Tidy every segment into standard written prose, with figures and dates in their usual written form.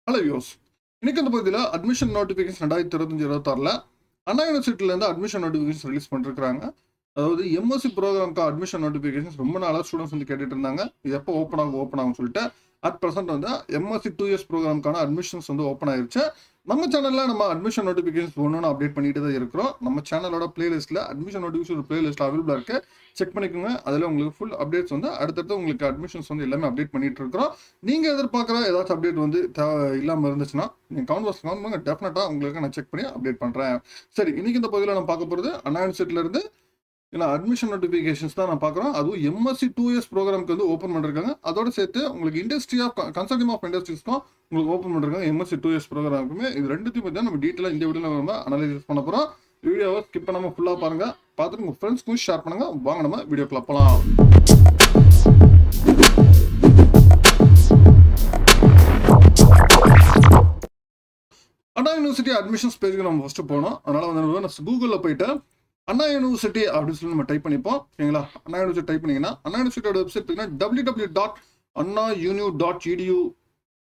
Hello யோஸ். இன்னைக்கு இந்த பகுதியில் அட்மிஷன் நோட்டிஃபிகேஷன் 2025-26 அண்ணா யூனிவர்சிட்டியிலேருந்து அட்மிஷன் நோட்டிஃபிகேஷன் ரிலீஸ் பண்ணிருக்காங்க. அதாவது எம்எஸ்சி ப்ரோக்ராம்க்கு அட்மிஷன் நோட்டிஃபிகேஷன் ரொம்ப நாளாக ஸ்டூடெண்ட்ஸ் வந்து கேட்டுட்டு இருந்தாங்க. இது எப்போ ஓப்பன் ஆகும் சொல்லிட்டு அட் ப்ரெசென்ட் வந்து எம்எஸ்சி 2 இயர்ஸ் ப்ரோக்ராம்க்கான அட்மிஷன்ஸ் வந்து ஓப்பன் ஆயிருச்சு. நம்ம சேனலில் நம்ம அட்மிஷன் நோட்டிஃபிகேஷன் ஒன்று அப்டேட் பண்ணிட்டு தான் இருக்கிறோம். நம்ம சேனலோட பிளேலிஸ்ட்டில் அட்மிஷன் நோட்டிஃபிகேஷன் பிளேலிஸ்ட் அவைலபிளாக இருக்குது. செக் பண்ணிக்கோங்க. அதில் உங்களுக்கு ஃபுல் அப்டேட்ஸ் வந்து அடுத்தடுத்து உங்களுக்கு அட்மிஷன்ஸ் வந்து எல்லாமே அப்டேட் பண்ணிட்டு இருக்கிறோம். நீங்கள் எதிர்பார்க்குற ஏதாச்சும் அப்டேட் வந்து இல்லாமல் இருந்துச்சுன்னா நீங்கள் கமெண்ட் பண்ணுங்க. டெஃபினட்டாக உங்களுக்கு நான் செக் பண்ணி அப்டேட் பண்ணுறேன். சரி, இன்னைக்கு இந்த பகுதியில் நான் பார்க்க போகிறது அண்ணா யூனிவர்சிட்டியிலேருந்து இல்லை அட்மிஷன் நோட்டிஃபிகேஷன்ஸ் தான் நான் பார்க்குறோம். அதுவும் எம்எஸ்சி 2 இயர்ஸ் ப்ரோக்ராம்க்கு வந்து ஓப்பன் பண்ணிருக்காங்க. அதோட சேர்த்து உங்களுக்கு இண்டஸ்ட்ரி ஆஃப் கன்சல்டிங் ஆஃப் இண்டஸ்ட்ரீஸ்க்கும் உங்களுக்கு ஓப்பன் பண்ணிருக்காங்க. எம்எஸ்சி 2 இயர்ஸ் ப்ரோக்ராமுக்குமே இது ரெண்டுத்தையும் பற்றி தான் நம்ம டீட்டெயிலாக இந்த வீடியோவில் நம்ம அனலைஸ் பண்ண போகிறோம். வீடியோவை ஸ்கிப் பண்ணாமல் ஃபுல்லாக பாருங்கள். பார்த்துட்டு உங்கள் ஃப்ரெண்ட்ஸ்க்கும் ஷேர் பண்ணுங்கள். வாங்க நம்ம வீடியோக்குள்ள போகலாம். அண்ணா யூனிவர்சிட்டி அட்மிஷன்ஸ் பேஜுக்கு நம்ம ஃபஸ்ட்டு போனோம். அதனால் வந்து நான் கூகுளில் போயிட்டு அண்ணா யூனிவர்சிட்டி அப்படின்னு சொல்லி நம்ம டைப் பண்ணிப்போம். ஓகேங்களா? அண்ணா யூனிவர்சிட்டி டைப் பண்ணிங்கன்னா அண்ணா யூனிவர்சிட்டியோட வெப்சைட் பார்த்தீங்கன்னா www.annau.edu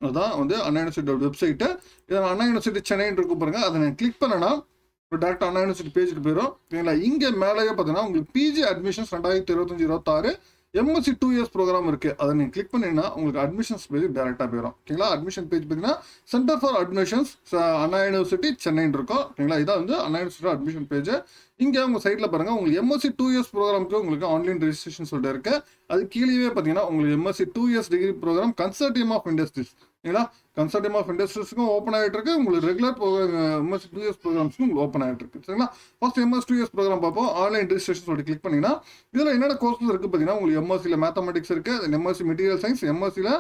அதான் வந்து அண்ணா யூனிவர்சிட்டியோட வெப்சைட்டு. இதை அண்ணா யூனிவர்சிட்டி சென்னைன்னு இருக்கும் பாருங்க. அதை நான் கிளிக் பண்ணேன்னா டேரக்டாக அண்ணா யூனிவர்சிட்டி பேஜுக்கு போயிடும். ஓகேங்களா? இங்கே மேலேயே பார்த்தீங்கன்னா உங்களுக்கு PG admissions 2025-26 MSc 2 years programme இருக்குது. அதை நீங்கள் கிளிக் பண்ணிங்கன்னா உங்களுக்கு அட்மிஷன்ஸ் பேஜ் டேரெக்டாக போயிடும். ஓகேங்களா? அட்மிஷன் பேஜ் பார்த்தீங்கன்னா centre for admissions Anna university சென்னைன்னு இருக்கும். ஓகேங்களா? இதான் வந்து அண்ணா யூனிவர்சிட்டி அட்மிஷன் பேஜ். இங்கே உங்கள் சைட்டில் பாருங்கள், உங்களுக்கு எம்எஸ்சி 2 இயர்ஸ் ப்ரோக்ராமுக்கு உங்களுக்கு ஆன்லைன் ரெஜிஸ்ட்ரேஷன் சொல்லிட்டு இருக்குது. அது கீழே பார்த்தீங்கன்னா உங்களுக்கு MSc 2 years degree programme consortium of industries. ஓகேங்களா? கன்சர்டியம் ஆஃப் இண்டஸ்ட்ரீஸ்க்கும் ஓப்பன் ஆகிட்டு இருக்கு. உங்களுக்கு ரெகுலர் எம்எஸ்சி 2 இயர்ஸ் ப்ரோக்ராம்ஸ்க்கும் உங்களுக்கு ஓப்பன் ஆகிட்டு இருக்கு. சரிங்களா? ஃபர்ஸ்ட் எம்எஸ் 2 இயர்ஸ் ப்ரோக்ராம் பார்ப்போம். ஆன்லைன் ரெஜிஸ்ட்ரேஷன் சொல்லிட்டு கிளிக் பண்ணிங்கன்னா இதில் என்னென்ன கோர்சஸ் இருக்குது பார்த்தீங்கன்னா உங்களுக்கு எம்எஸ்சியில் மேத்தமெட்டிக்ஸ் இருக்குது, எம்எஸ்சி மெட்டீரியல் சயின்ஸ், எம்எஸ்சியில்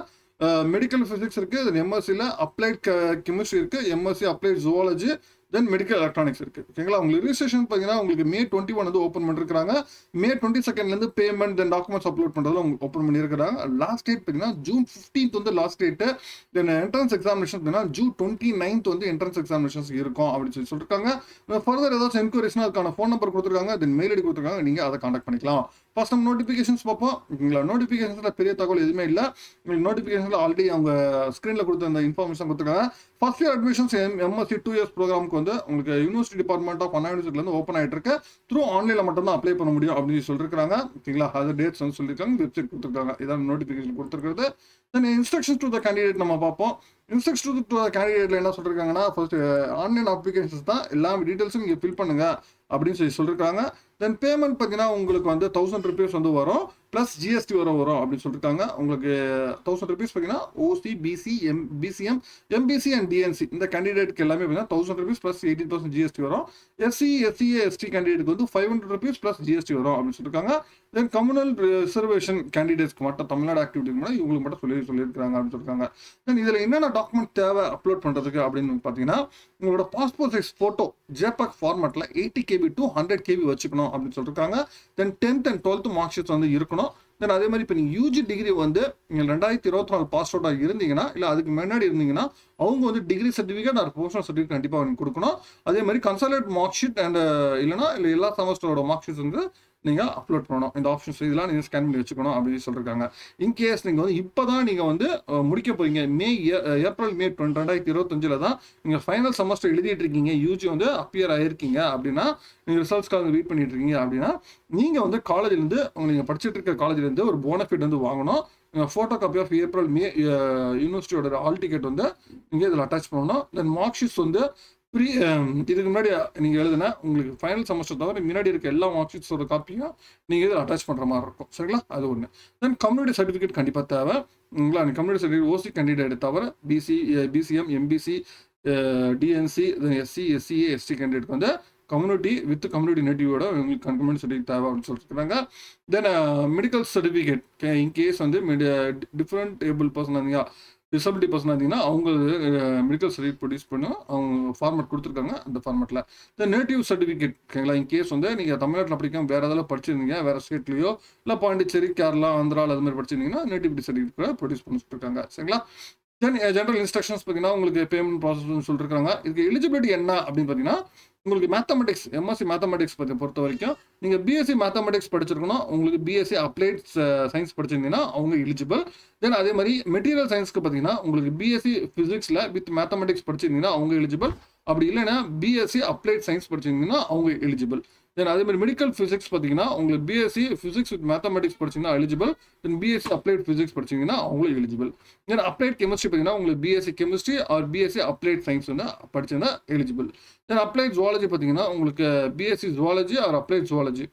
மெடிக்கல் ஃபிசிக்ஸ் இருக்குது, எம்எஸ்சியில் அப்ளைட் கெமிஸ்ட்ரி இருக்குது, MSc applied zoology, then medical electronics இருக்குது. ஓகேங்களா? உங்களுக்கு ரிஜிஸ்ட்ரேஷன் பார்த்தீங்கன்னா உங்களுக்கு May 21 வந்து ஓப்பன் பண்ணிருக்காங்க. May 22 பேமெண்ட் தென் டாக்குமெண்ட்ஸ் அப்லோட் பண்ணுறதுல உங்களுக்கு ஓப்பன் பண்ணியிருக்காங்க. லாஸ்ட் டேட் பார்த்தீங்கன்னா June 15 வந்து லாஸ்ட் டேட்டு. தென் என்ட்ரன்ஸ் எக்ஸாமினேஷன் பார்த்தீங்கன்னா June 29 வந்து என்ட்ரன்ஸ் எக்ஸாமினேஷன்ஸ் இருக்கும் அப்படின்னு சொல்லியிருக்காங்க. ஃபர்தர் ஏதாச்சும் என்கொயரிஸ்னா அதுக்கான ஃபோன் நம்பர் கொடுத்துருக்காங்க, தென் மெயில் ஐடி கொடுத்துருக்காங்க. நீங்கள் அதை கான்டாக்ட் பண்ணிக்கலாம். ஃபர்ஸ்ட் நம்ம நோட்டிஃபிகேஷன்ஸ் பார்ப்போம். ஓகேங்களா? நோட்டிஃபிகேஷன்ஸில் பெரிய தகவல் எதுவுமே இல்லை. உங்களுக்கு நோட்டிஃபிகேஷனில் ஆல்ரெடி அவங்க ஸ்க்ரீனில் கொடுத்த அந்த இன்ஃபர்மேஷன் கொடுத்துருக்காங்க. First year admissions MSc 2 years ப்ரோக்ராமுக்கு வந்து உங்களுக்கு யூனிவர்சிட்டி டிபார்ட்மெண்ட் ஆஃப் அண்ணா யூனிவர்சிட்டிலேருந்து ஓப்பன் ஆகிட்டு இருக்கு. த்ரூ ஆன்லைனில் மட்டும் தான் அப்ளை பண்ண முடியும் அப்படின்னு சொல்லியிருக்காங்க. ஓகேங்களா? அது டேட்ஸ் வந்து சொல்லியிருக்காங்க, வெப்சைட் கொடுத்துருக்காங்க. இதான் நோட்டிஃபிகேஷன் கொடுத்துருக்கிறது. தென் இன்ஸ்ட்ரக்ஷன்ஸ் டு த கேண்டிடேட் நம்ம பார்ப்போம். இன்ஸ்ட்ரக்ஷன் டு த கேண்டிடேட்ல என்ன சொல்லியிருக்காங்கன்னா ஃபர்ஸ்ட் ஆன்லைன் அப்ளிகேஷன்ஸ் தான் எல்லா டீட்டெயில்ஸும் நீங்கள் ஃபில் பண்ணுங்க அப்படின்னு சொல்லியிருக்காங்க. தென் பேமெண்ட் பார்த்தீங்கன்னா உங்களுக்கு வந்து 1000 rupees வந்து வரும், ப்ளஸ் ஜிஎஸ்டி வரும் அப்படின்னு சொல்லியிருக்காங்க. உங்களுக்கு 1000 rupees பார்த்தீங்கன்னா OC, BC, BCM, MBC and DNC இந்த கேண்டிடேட்க்கு எல்லாமே பார்த்தீங்கன்னா 1000 rupees ப்ளஸ் 18% ஜிஎஸ்டி வரும். எஸ்சி, எஸ்சிஏ, எஸ்டி கேண்டிடேட்க்கு வந்து 500 rupees ப்ளஸ் ஜிஎஸ்டி வரும் அப்படின்னு சொல்லியிருக்காங்க. தென் கம்யூனல் ரிசர்வேஷன் கேண்டிடேட்ஸ்க்கு மட்டும் தமிழ்நாடு ஆக்டிவிட்டிக்கு மட்டும் இவங்களுக்கு மட்டும் சொல்லியிருக்காங்க அப்படின்னு சொல்லியிருக்காங்க. தென் இதில் என்னென்ன டாக்குமெண்ட் தேவை அப்லோட் பண்ணுறதுக்கு அப்படின்னு பார்த்தீங்கன்னா உங்களோட பாஸ்போர்ட் சைஸ் ஃபோட்டோ ஜேபக் ஃபார்மேட்டில் 80 KB to 100 KB வச்சுக்கணும் அப்படின்னு சொல்லியிருக்காங்க. தென் 10th and 12th mark sheets வந்து இருக்கணும். தென் அதே மாதிரி இப்போ நீங்கள் யூஜி டிகிரி வந்து நீங்கள் 2024 பாஸ் அவுட்டாக இருந்தீங்கன்னா இல்லை அதுக்கு முன்னாடி இருந்தீங்கன்னா அவங்க வந்து degree certificate or professional certificate கண்டிப்பாக நீங்கள் கொடுக்கணும். அதே மாதிரி கன்சல்டேட் மார்க் ஷீட் அண்ட் இல்லைனா இல்லை எல்லா செமஸ்டரோட மார்க் ஷீட்ஸ் வந்து நீங்கள் அப்லோட் பண்ணணும். இந்த ஆப்ஷன்ஸ் இதெல்லாம் நீங்கள் ஸ்கேன் பண்ணி வச்சுக்கணும் அப்படின்னு சொல்லியிருக்காங்க. இன்கேஸ் நீங்கள் வந்து இப்போ தான் நீங்கள் வந்து முடிக்க போகிறீங்க, ஏப்ரல் மே 2025 தான் நீங்கள் ஃபைனல் செமஸ்டர் எழுதிட்டு இருக்கீங்க, யூஜி வந்து அப்பியர் ஆகிருக்கீங்க அப்படின்னா, நீங்கள் ரிசல்ட்ஸ்க்காக வெயிட் பண்ணிட்டு இருக்கீங்க அப்படின்னா நீங்கள் வந்து காலேஜ்லேருந்து நீங்கள் படிச்சுட்டு இருக்க காலேஜ்லேருந்து ஒரு போனஃபிட் வந்து வாங்கணும். Photo copy of April May யூனிவர்சிட்டியோட ஹால் டிக்கெட் வந்து நீங்கள் இதில் அட்டாச் பண்ணணும். தென் மார்க் ஷீட்ஸ் வந்து இதுக்கு முன்னாடி நீங்கள் எழுதுனா உங்களுக்கு ஃபைனல் செமஸ்டர் தவிர முன்னாடி இருக்க எல்லா மார்க் ஷீட்ஸோட காப்பியும் நீங்கள் இதில் அட்டாச் பண்ணுற மாதிரி இருக்கும். சரிங்களா? அது ஒன்று. தென் கம்யூனிட்டி சர்டிஃபிகேட் கண்டிப்பாக தேவை. கம்யூனிட்டி சர்டிஃபிகேட் ஓசி கேண்டிடேட் தவிர BC, BCM, MBC, DNC, SC, SCA, ST candidate வந்து கம்யூனிட்டி வித் கம்யூனிட்டி நேட்டிவோட உங்களுக்கு கம்யூனிட்டி சர்டிஃபிகேட் தேவை அப்படின்னு சொல்லியிருக்காங்க. தென் மெடிக்கல் சர்டிஃபிகேட் இன்கேஸ் வந்து டிஃப்ரெண்ட் ஏபிள் பர்சன் இருந்தீங்க, டிசபிலிட்டி பர்சன் இருந்தீங்கன்னா அவங்க மெடிக்கல் சர்டிஃபிகேட் ப்ரொடியூஸ் பண்ணி அவங்க ஃபார்மேட் கொடுத்துருக்காங்க. அந்த ஃபார்மேட்டில் இந்த நேட்டிவ் சர்டிஃபிகேட். ஓகேங்களா? இன்கேஸ் வந்து நீங்கள் தமிழ்நாட்டில் படிக்காம வேறு ஏதாவது படிச்சிருந்தீங்க, வேறு ஸ்டேட்லேயோ இல்லை பாண்டிச்சேரி, கேரளா, ஆந்திராவில் அது மாதிரி படிச்சிருந்தீங்கன்னா நேட்டிவிட்டி சர்டிஃபிகேட் ப்ரொடியூஸ் பண்ணி சொல்லியிருக்காங்க. சரிங்களா? தென் ஜென்ரல் இன்ஸ்ட்ரக்ஷன்ஸ் பார்த்தீங்கன்னா உங்களுக்கு பேமெண்ட் ப்ராசஸ் சொல்லியிருக்காங்க. இதுக்கு எலிஜிபிலிட்டி என்ன அப்படின்னு பார்த்தீங்கன்னா, உங்களுக்கு மேத்தமெட்டிக்ஸ் எம்எஸ்சி மேத்தமெட்டிக்ஸ் பொறுத்த வரைக்கும் நீங்கள் பிஎஸ்சி மேத்தமெட்டிக்ஸ் படிச்சிருக்கணும். உங்களுக்கு பிஎஸ்சி அப்ளைட் சயின்ஸ் படிச்சிருந்தீங்கன்னா அவங்க எலிஜிபிள். தென் அதே மாதிரி மெட்டீரியல் சயின்ஸ்க்கு பார்த்தீங்கன்னா உங்களுக்கு பிஎஸ்சி ஃபிசிக்ஸில் வித் மேத்தமெட்டிக்ஸ் படிச்சிருந்தீங்கன்னா அவங்க எலிஜிபிள். அப்படி இல்லைன்னா பிஎஸ்சி அப்ளைட் சயின்ஸ் படிச்சிருந்தீங்கன்னா அவங்க எலிஜிபிள். தென் அதே மாதிரி மெடிக்கல் ஃபிசிக்ஸ் பார்த்தீங்கன்னா உங்களுக்கு பிஎஸ்சி ஃபிசிக்ஸ் வித் மேத்தமெட்டிக்ஸ் படிச்சிங்கன்னா eligible. Then BSc applied physics படிச்சிங்கன்னா அவங்களும் எலிஜிபிள். தென் அப்ளைட் கெமிஸ்ட்ரி பார்த்தீங்கன்னா உங்களுக்கு BSc chemistry or BSc applied science வந்து படிச்சிருந்தா எலிஜிபிள். தென் அப்ளைட் ஜுவாலஜி பார்த்தீங்கன்னா உங்களுக்கு BSc zoology or applied zoology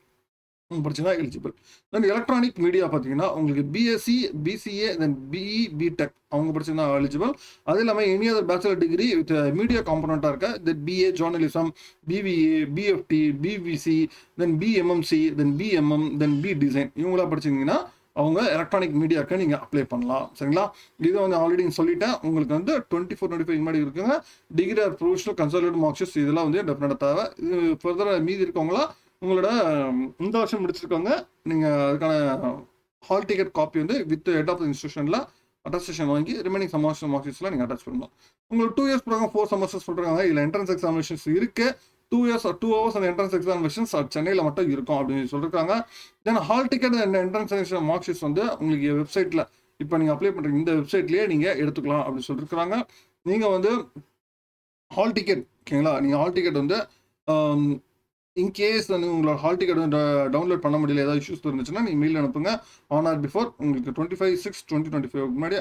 படிச்சுன்னா எலிஜிபிள். தென் எலக்ட்ரானிக் மீடியா பார்த்தீங்கன்னா உங்களுக்கு BSc BCA then BE BTech அவங்க படிச்சிருந்தா எலிஜிபிள். அது இல்லாமல் any other bachelor degree with media காம்பனண்ட்டாக இருக்க then BA journalism, BVA, PFT, PVC, தென் பிஎம்எம்சி, தென் பிஎம்எம், தென் பி டிசைன் இவங்களாம் படிச்சிருந்தீங்கன்னா அவங்க எலக்ட்ரானிக் மீடியாவுக்கு நீங்கள் அப்ளை பண்ணலாம். சரிங்களா? இதை வந்து ஆல்ரெடி சொல்லிட்டேன். உங்களுக்கு வந்து 24-25 முன்னாடி இருக்குங்க. டிகிரி ஆர் ப்ரொஃபஷனல் கன்சல்டன்ட் மார்க்ஷீட்ஸ் இதெல்லாம் வந்து டெஃபினட்டாக தேவை. இது ஃபர்தராக மீதி இருக்கவங்களா உங்களோட இந்த வருஷம் முடிச்சிருக்கோங்க. நீங்கள் அதுக்கான ஹால் டிக்கெட் காப்பி வந்து வித் ஹெட் ஆஃப் த இன்ஸ்டியூஷனில் அட்டஸ்டேஷன் வாங்கி ரிமைனிங் செமஸ்டர் மார்க்ஷீட்ஸில் நீங்கள் அட்டாச் பண்ணணும். உங்களுக்கு 2 இயர்ஸ் ப்ரோக்ராம் 4 செமஸ்டர்ஸ் சொல்கிறாங்க. இதில் என்ட்ரன்ஸ் எக்ஸாமினேஷன்ஸ் இருக்குது. 2 இயர்ஸ் 2 ஹவர்ஸ் அந்த என்ட்ரன்ஸ் எக்ஸாமினேஷன்ஸ் சென்னையில் மட்டும் இருக்கும் அப்படின்னு சொல்லியிருக்காங்க. தென் ஹால் டிக்கெட் அண்ட் என்ட்ரன்ஸ் மார்க்ஷீட்ஸ் வந்து உங்களுக்கு வெப்சைட்டில் இப்போ நீங்கள் அப்ளை பண்ணுறீங்க இந்த வெப்சைட்லேயே நீங்கள் எடுத்துக்கலாம் அப்படின்னு சொல்லியிருக்கிறாங்க. நீங்கள் வந்து ஹால் டிக்கெட் ஓகேங்களா, நீங்கள் ஹால் டிக்கெட் வந்து இன்கேஸ் வந்து உங்களோட ஹால் டிக்கெட் வந்து டவுன்லோட் பண்ண முடியல, ஏதாவது இஷ்யூஸ் இருந்துச்சுன்னா நீங்கள் மெயில் அனுப்புங்க. ஆன் ஆர் பிஃபோர் உங்களுக்கு 25/6/2025 முன்னாடி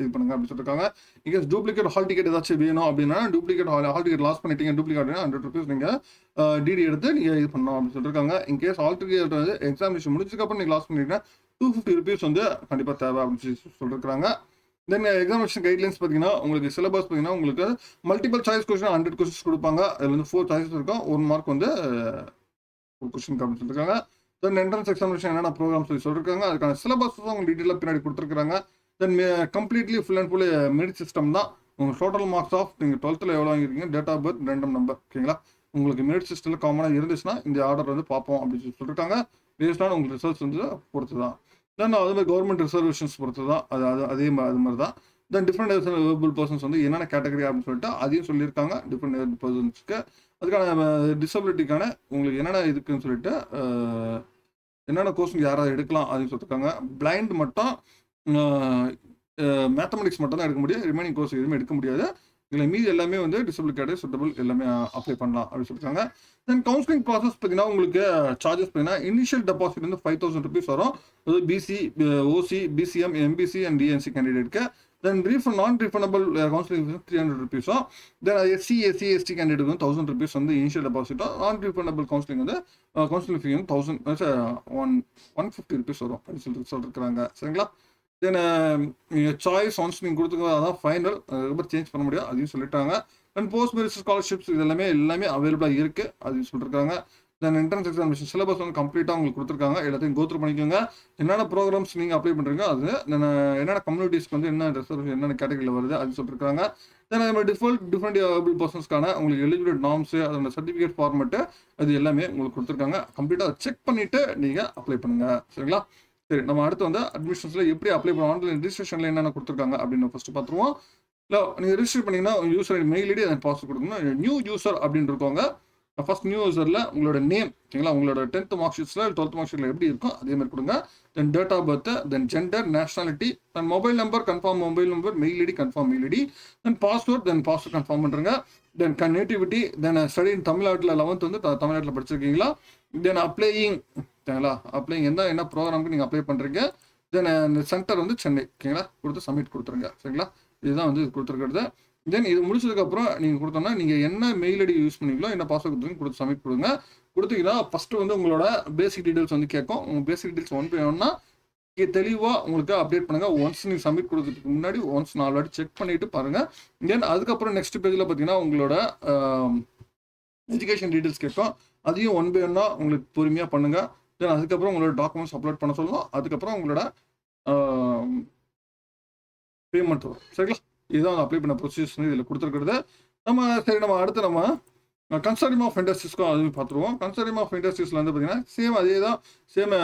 இது பண்ணுங்க அப்படின்னு சொல்லியிருக்காங்க. இன்கேஸ் டூப்ளிகேட் ஹால் டிக்கெட் ஏதாச்சும் வேணும் அப்படின்னா டூப்ளிகேட் ஹால் டிக்கெட் லாஸ் பண்ணிட்டீங்க, டூப்ளிகேட் ₹100 நீங்கள் டிடி எடுத்து நீங்கள் இது பண்ணணும் அப்படின்னு சொல்லியிருக்காங்க. இன்கேஸ் ஹால் டிக்கெட் வந்து எக்ஸாமினேஷன் முடிச்சதுக்கப்புறம் நீங்கள் லாஸ் பண்ணிட்டீங்கன்னா ₹250 வந்து கண்டிப்பாக தேவை அப்படின்னு சொல்லியிருக்காங்க. தென் எக்ஸாமினேஷன் கைட்லைன்ஸ் பார்த்தீங்கன்னா உங்களுக்கு சிலபஸ் பார்த்தீங்கன்னா உங்களுக்கு மல்டிபிள் சாய்ஸ் கொஸ்டின் 100 கொஸ்டின்ஸ் கொடுப்பாங்க. அதில் வந்து 4 சாய்ஸஸ் இருக்கும். 1 மார்க் வந்து ஒரு கொஸ்டின் அப்படின்னு சொல்லியிருக்காங்க. தென் என்ட்ரன்ஸ் எக்ஸாமினேஷன் என்னென்ன ப்ரோக்ராம் சொல்லியிருக்காங்க. அதுக்கான சிலபஸ் தான் உங்களுக்கு டீட்டெயிலாக பின்னாடி கொடுத்துருக்காங்க. Then completely full and full merit system தான். உங்கள் டோட்டல் மார்க்ஸ் ஆஃப் நீங்கள் 12th எவ்வளோ வாங்கியிருக்கீங்க, date of birth, random number ஓகேங்களா. உங்களுக்கு மெரிட் சிஸ்டத்தில் காமனாக இருந்துச்சுன்னா இந்த ஆர்டர் வந்து பார்ப்போம் அப்படின்னு சொல்லியிருக்காங்க. பேஸ்டான உங்களுக்கு ரிசல்ட்ஸ் வந்து பொறுத்து தான். தென் அது மாதிரி கவர்மெண்ட் ரிசர்வேஷன்ஸ் பொறுத்து தான். அதே மாதிரி தான். தென் டிஃப்ரெண்ட் ஏபிள் பர்சன்ஸ் வந்து என்னென்ன கேட்டகரி அப்படின்னு சொல்லிட்டு அதையும் சொல்லியிருக்காங்க. டிஃப்ரெண்ட் ஏபிள் பர்சன்ஸ்க்கு அதுக்கான டிசபிலிட்டிக்கான உங்களுக்கு என்னென்ன இருக்குன்னு சொல்லிட்டு என்னென்ன கோர்ஸ் யாராவது எடுக்கலாம் அப்படின்னு சொல்லியிருக்காங்க. பிளைண்ட் மட்டும் மேத்தமெட்டிக்ஸ் மட்டும் தான் எடுக்க முடியும். ரிமைனிங் கோர்ஸ் எதுவுமே எடுக்க முடியாது. இதில் மீதி எல்லாமே வந்து டிசபிள் கேட்டகரி சூட்டபிள் எல்லாமே அப்ளை பண்ணலாம் அப்படின்னு சொல்லியிருக்காங்க. தென் கவுன்சிலிங் ப்ராசஸ் பார்த்தீங்கன்னா உங்களுக்கு சார்ஜஸ் பார்த்தீங்கன்னா இனிஷியல் டெபாசிட் வந்து ₹5,000 வரும். அதாவது BC, OC, BCM, MBC and DNC கேண்டிடேட்க்கு. Then non refundable counselling ₹300. Then SC, SC, ST candidate வந்து ₹1,000 வந்து இனிஷியல் டெபாசிட்டும். நான் ரீஃபண்டபிள் கவுன்சிலிங் வந்து கவுன்சிலிங் ஃபீ வந்து ₹150 வரும் அப்படின்னு சொல்லியிருக்காங்க. சரிங்களா? தென் சாய்ஸ் ஒன்ஸ் நீங்கள் கொடுத்துருக்கோம் அதான் ஃபைனல், அதுக்கப்புறம் சேஞ்ச் பண்ண முடியும் அதையும் சொல்லிட்டாங்க. தென் போஸ்ட் மெரிட் ஸ்காலர்ஷிப்ஸ் இது எல்லாமே அவைலபிளாக இருக்குது அதையும் சொல்லியிருக்காங்க. தென் என்ட்ரன்ஸ் எக்ஸாமினேஷன் சிலபஸ் வந்து கம்ப்ளீட்டாக உங்களுக்கு கொடுத்துருக்காங்க. எல்லாத்தையும் கோத்ரூ பண்ணிக்கோங்க. என்னென்ன ப்ரோக்ராம்ஸ் நீங்கள் அப்ளை பண்ணுறீங்க அது என்னென்ன கம்யூனிட்டிஸ்க்கு வந்து என்ன ரிசர்வேஷன் என்னென்ன கேட்டகரியில் வருது அது சொல்லியிருக்காங்க. தென் அது மாதிரி டிஃப்ரெண்ட் ஏபிள் பர்சன்ஸ்க்கான உங்களுக்கு எலிஜிபிலிட்டி நார்ம்ஸு அதோட சர்டிஃபிகேட் ஃபார்மெட்டு அது எல்லாமே உங்களுக்கு கொடுத்துருக்காங்க. கம்ப்ளீட்டாக செக் பண்ணிவிட்டு நீங்கள் அப்ளை பண்ணுங்கள். சரிங்களா? சரி, நம்ம அடுத்து வந்து அட்மிஷன்ஸில் எப்படி அப்ளை பண்ணுவோம், ஆன்லைன் ரெஜிஸ்ட்ரேஷனில் என்னென்ன கொடுத்துருக்காங்க அப்படின்னு ஃபஸ்ட்டு பார்த்துருவோம். இல்லை நீங்கள் ரெஜிஸ்டர் பண்ணிங்கன்னா யூசர் ஐடி மெயில் ஐடி அதை பாஸ்வேர்ட் கொடுக்கணும். நியூ யூசர் அப்படின்னு இருக்கவங்க ஃபர்ஸ்ட் நியூ யூசரில் உங்களோட நேம் ஓகேங்களா, உங்களோட 10th மார்க் ஷீட்ஸில் 12th மார்க் ஷீட்டில் எப்படி இருக்கும் அதே மாதிரி கொடுங்க. Then date of birth, then gender, nationality, then mobile number confirm mobile number, mail ID confirm mail ID, then password confirm பண்ணுறங்க. Then nativity, then study in தமிழ்நாட்டில் 11th வந்து தமிழ்நாட்டில் படிச்சிருக்கீங்களா. தென் அப்ளையிங் ஓகேங்களா, அப்ளையிங் என்ன ப்ரோக்ராமுக்கு நீங்கள் அப்ளை பண்ணுறீங்க. தென் சென்டர் வந்து சென்னை ஓகேங்களா, கொடுத்து சப்மிட் கொடுத்துருங்க. சரிங்களா? இதுதான் வந்து கொடுத்துருக்கிறது. தென் இது முடிச்சதுக்கப்புறம் நீங்கள் கொடுத்தோம்னா நீங்கள் என்ன மெயில் ஐடி யூஸ் பண்ணீங்களோ என்ன பாஸ்வேர்ட் கொடுத்து சப்மிட் கொடுங்க. கொடுத்தீங்கன்னா ஃபஸ்ட்டு வந்து உங்களோட பேசிக் டீட்டெயில்ஸ் வந்து கேட்கும். உங்கள் பேசிக் டீட்டெயில்ஸ் ஒன் பை ஒன்னா தெளிவாக உங்களுக்கு அப்டேட் பண்ணுங்கள். ஒன்ஸ் நீங்கள் சப்மிட் கொடுக்கறதுக்கு முன்னாடி ஒன்ஸ் 4 வாட்டி செக் பண்ணிவிட்டு பாருங்கள். தென் அதுக்கப்புறம் நெக்ஸ்ட் பேஜில் பார்த்தீங்கன்னா உங்களோட எஜுகேஷன் டீட்டெயில்ஸ் கேட்கும். அதையும் ஒன் பை ஒன்னா உங்களுக்கு பொறுமையாக பண்ணுங்கள். தென் அதுக்கப்புறம் உங்களோட டாக்குமெண்ட்ஸ் அப்லோட் பண்ண சொல்லணும். அதுக்கப்புறம் உங்களோட பேமெண்ட் வரும். சரிங்களா? இதுதான் அப்ளை பண்ண ப்ரொசீஜர்ஸ் இதில் கொடுத்துருக்கிறது. நம்ம அடுத்து நம்ம கன்சார்டியம் ஆஃப் இண்டஸ்ட்ரீஸ்க்கும் அதுவும் பார்த்துருவோம். கன்சார்டியம் ஆஃப் இண்டஸ்ட்ரீஸில் வந்து பார்த்தீங்கன்னா சேம் அதே தான், சேம்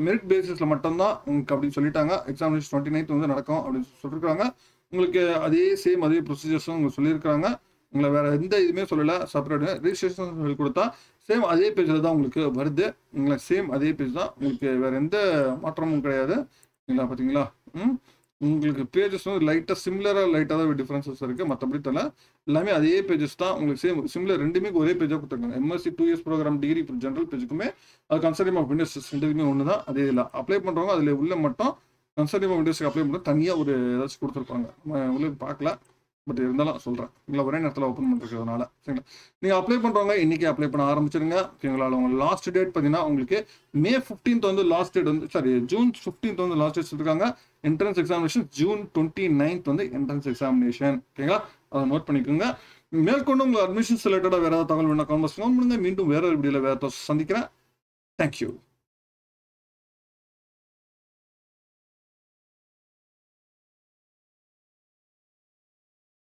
மெரிட் பேசிஸில் மட்டும்தான் உங்களுக்கு அப்படின்னு சொல்லிட்டாங்க. எக்ஸாமினேஷன் 29th வந்து நடக்கும் அப்படின்னு சொல்லியிருக்காங்க. உங்களுக்கு அதே சேம் அதே ப்ரொசீஜர்ஸும் உங்களுக்கு சொல்லியிருக்காங்க. உங்களை வேற எந்த இதுவுமே சொல்லல. செப்பரேட் ரிஜிஸ்ட்ரேஷன் சொல்லி கொடுத்தா சேம் அதே பேஜில் தான் உங்களுக்கு வருது. உங்களுக்கு சேம் அதே பேஜ் தான். உங்களுக்கு வேற எந்த மாற்றமும் கிடையாது. இல்லை பார்த்தீங்களா? உங்களுக்கு பேஜஸ் வந்து லைட்டாக லைட்டாக தான் டிஃப்ரென்சஸ் இருக்குது. மற்றபடி தெரியல, எல்லாமே அதே பேஜஸ் தான். உங்களுக்கு சிமிலர் ரெண்டுமே ஒரே பேஜாக கொடுத்துருக்காங்க. MSc 2 years programme degree general பேஜுக்குமே அது கன்சர்டிங் ஆஃப் விண்டோஸ் ரெண்டுமே ஒன்று தான். அதே இல்லை அப்ளை பண்ணுறவங்க அதில் உள்ள மட்டும் கன்சர்டிங் ஆஃப் விண்டோஸ்க்கு அப்ளை பண்ணுறது தனியாக ஒரு ஏதாச்சும் கொடுத்துருப்பாங்க. உங்களுக்கு பார்க்கல, பட் இருந்தாலும் சொல்கிறேன். இல்லை ஒரே நேரத்தில் ஓப்பன் பண்ணுறதுனால சரிங்களா. நீங்கள் அப்ளை பண்ணுறவங்க இன்றைக்கி அப்ளை பண்ண ஆரம்பிச்சிருங்க ஓகேங்களா. உங்கள் லாஸ்ட் டேட் பார்த்தீங்கன்னா உங்களுக்கு May 15th வந்து லாஸ்ட் டேட் வந்து June 15th வந்து லாஸ்ட் டேட் சொல்லியிருக்காங்க. என்ட்ரன்ஸ் எக்ஸாமினேஷன் June 29th வந்து என்ட்ரன்ஸ் எக்ஸாமினேஷன் ஓகேங்களா. அதை நோட் பண்ணிக்கோங்க. மேற்கொண்டு உங்கள் அட்மிஷன்ஸ் ரிலேட்டடாக வேறு ஏதாவது தகவல் வேணா கான்வர்ஸ் பண்ணுங்க. மீண்டும் வேற ஒரு வீடியோவில் வேறு சந்திக்கிறேன். தேங்க்யூ.